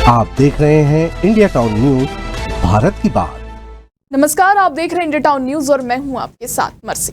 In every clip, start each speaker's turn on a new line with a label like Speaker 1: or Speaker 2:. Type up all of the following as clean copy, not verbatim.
Speaker 1: आप देख रहे हैं इंडिया टाउन न्यूज, भारत की बात।
Speaker 2: नमस्कार, आप देख रहे हैं इंडिया टाउन न्यूज और मैं हूं आपके साथ मर्सी।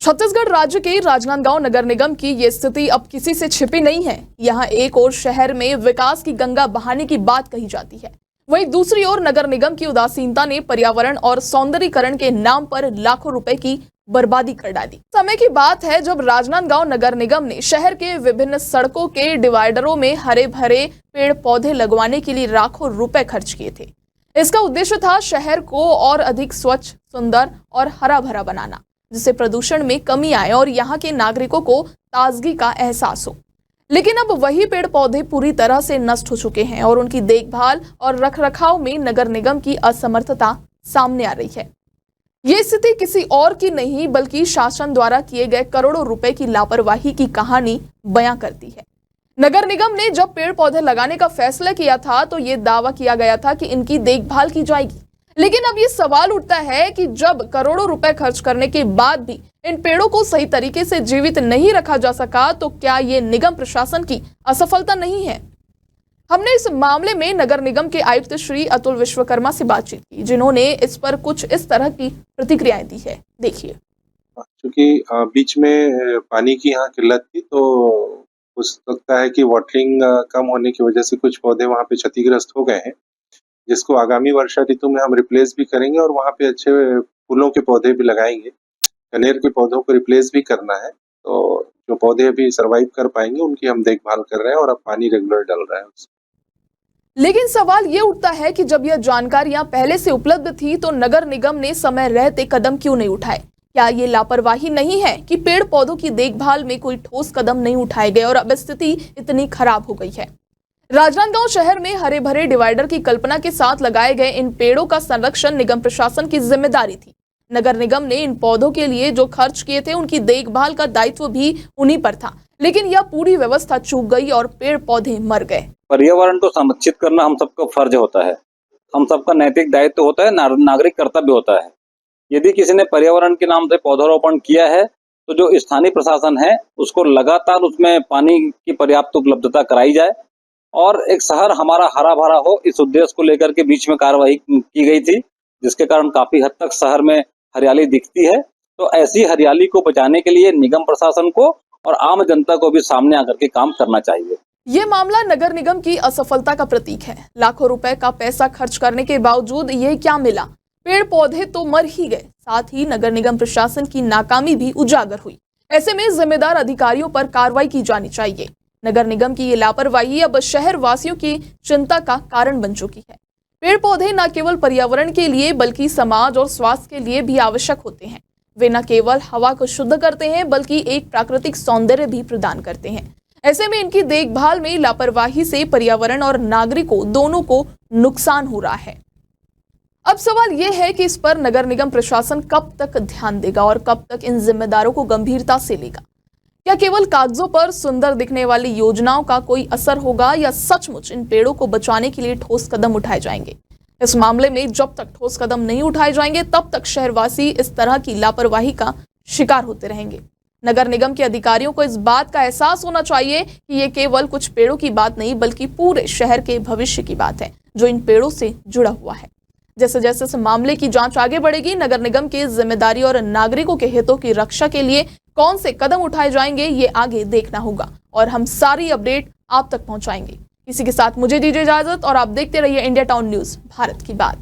Speaker 2: छत्तीसगढ़ राज्य के राजनांदगांव नगर निगम की ये स्थिति अब किसी से छिपी नहीं है। यहां एक ओर शहर में विकास की गंगा बहाने की बात कही जाती है, वहीं दूसरी ओर नगर निगम की उदासीनता ने पर्यावरण और सौंदर्यीकरण के नाम पर लाखों रुपए की बर्बादी कर डाली। समय की बात है जब राजनांदगांव नगर निगम ने शहर के विभिन्न सड़कों के डिवाइडरों में हरे भरे पेड़ पौधे लगवाने के लिए लाखों रुपए खर्च किए थे। इसका उद्देश्य था शहर को और अधिक स्वच्छ, सुंदर और हरा भरा बनाना, जिससे प्रदूषण में कमी आए और यहाँ के नागरिकों को ताजगी का एहसास हो। लेकिन अब वही पेड़ पौधे पूरी तरह से नष्ट हो चुके हैं और उनकी देखभाल और रखरखाव में नगर निगम की असमर्थता सामने आ रही है। ये स्थिति किसी और की नहीं बल्कि शासन द्वारा किए गए करोड़ों रुपए की लापरवाही की कहानी बयां करती है। नगर निगम ने जब पेड़ पौधे लगाने का फैसला किया था तो ये दावा किया गया था कि इनकी देखभाल की जाएगी, लेकिन अब ये सवाल उठता है कि जब करोड़ों रुपए खर्च करने के बाद भी इन पेड़ों को सही तरीके से जीवित नहीं रखा जा सका तो क्या ये निगम प्रशासन की असफलता नहीं है? हमने इस मामले में नगर निगम के आयुक्त श्री अतुल विश्वकर्मा से बातचीत की, जिन्होंने इस पर कुछ इस तरह की प्रतिक्रियाएं दी है। देखिए।
Speaker 3: क्योंकि बीच में पानी की यहाँ किल्लत थी, तो हो सकता है कि वाटरिंग कम होने की वजह से कुछ पौधे वहाँ पे क्षतिग्रस्त हो गए हैं, जिसको आगामी वर्षा ऋतु में हम रिप्लेस भी करेंगे और वहाँ पे अच्छे फूलों के पौधे भी लगाएंगे। कनेर के पौधों को रिप्लेस भी करना है, तो जो पौधे अभी सर्वाइव कर पाएंगे उनकी हम देखभाल कर रहे हैं और अब पानी रेगुलर डल रहा है उसमें।
Speaker 2: लेकिन सवाल ये उठता है कि जब यह जानकारियां पहले से उपलब्ध थी तो नगर निगम ने समय रहते कदम क्यों नहीं उठाए? क्या ये लापरवाही नहीं है कि पेड़ पौधों की देखभाल में कोई ठोस कदम नहीं उठाए गए और अब स्थिति इतनी खराब हो गई है? राजनांदगांव शहर में हरे भरे डिवाइडर की कल्पना के साथ लगाए गए इन पेड़ों का संरक्षण निगम प्रशासन की जिम्मेदारी थी। नगर निगम ने इन पौधों के लिए जो खर्च किए थे उनकी देखभाल का दायित्व भी उन्हीं पर था, लेकिन यह पूरी व्यवस्था चूक गई और पेड़ पौधे मर गए।
Speaker 4: पर्यावरण को संरक्षित करना हम सबका फर्ज होता है, हम सबका नैतिक दायित्व होता है, नागरिक कर्तव्य होता है। यदि किसी ने पर्यावरण के नाम से पौधारोपण किया है तो जो स्थानीय प्रशासन है उसको लगातार उसमें पानी की पर्याप्त उपलब्धता कराई जाए और एक शहर हमारा हरा भरा हो, इस उद्देश्य को लेकर के बीच में कार्यवाही की गई थी, जिसके कारण काफी हद तक शहर में हरियाली दिखती है। तो ऐसी हरियाली को बचाने के लिए निगम प्रशासन को और आम जनता को भी सामने आकर के काम करना चाहिए।
Speaker 2: ये मामला नगर निगम की असफलता का प्रतीक है। लाखों रुपए का पैसा खर्च करने के बावजूद ये क्या मिला? पेड़ पौधे तो मर ही गए, साथ ही नगर निगम प्रशासन की नाकामी भी उजागर हुई। ऐसे में जिम्मेदार अधिकारियों पर कार्रवाई की जानी चाहिए। नगर निगम की ये लापरवाही अब शहर वासियों की चिंता का कारण बन चुकी है। पेड़ पौधे न केवल पर्यावरण के लिए बल्कि समाज और स्वास्थ्य के लिए भी आवश्यक होते हैं। वे न केवल हवा को शुद्ध करते हैं बल्कि एक प्राकृतिक सौंदर्य भी प्रदान करते हैं। ऐसे में इनकी देखभाल में लापरवाही से पर्यावरण और नागरिकों दोनों को नुकसान हो रहा है। अब सवाल यह है कि इस पर नगर निगम प्रशासन कब तक ध्यान देगा और कब तक इन जिम्मेदारों को गंभीरता से लेगा? क्या केवल कागजों पर सुंदर दिखने वाली योजनाओं का कोई असर होगा या सचमुच इन पेड़ों को बचाने के लिए ठोस कदम उठाए जाएंगे? इस मामले में जब तक ठोस कदम नहीं उठाए जाएंगे तब तक शहरवासी इस तरह की लापरवाही का शिकार होते रहेंगे। नगर निगम के अधिकारियों को इस बात का एहसास होना चाहिए कि ये केवल कुछ पेड़ों की बात नहीं बल्कि पूरे शहर के भविष्य की बात है जो इन पेड़ों से जुड़ा हुआ है। जैसे जैसे इस मामले की जांच आगे बढ़ेगी, नगर निगम की जिम्मेदारी और नागरिकों के हितों की रक्षा के लिए कौन से कदम उठाए जाएंगे ये आगे देखना होगा और हम सारी अपडेट आप तक पहुंचाएंगे। इसी के साथ मुझे दीजिए इजाजत और आप देखते रहिए इंडिया टाउन न्यूज, भारत की बात।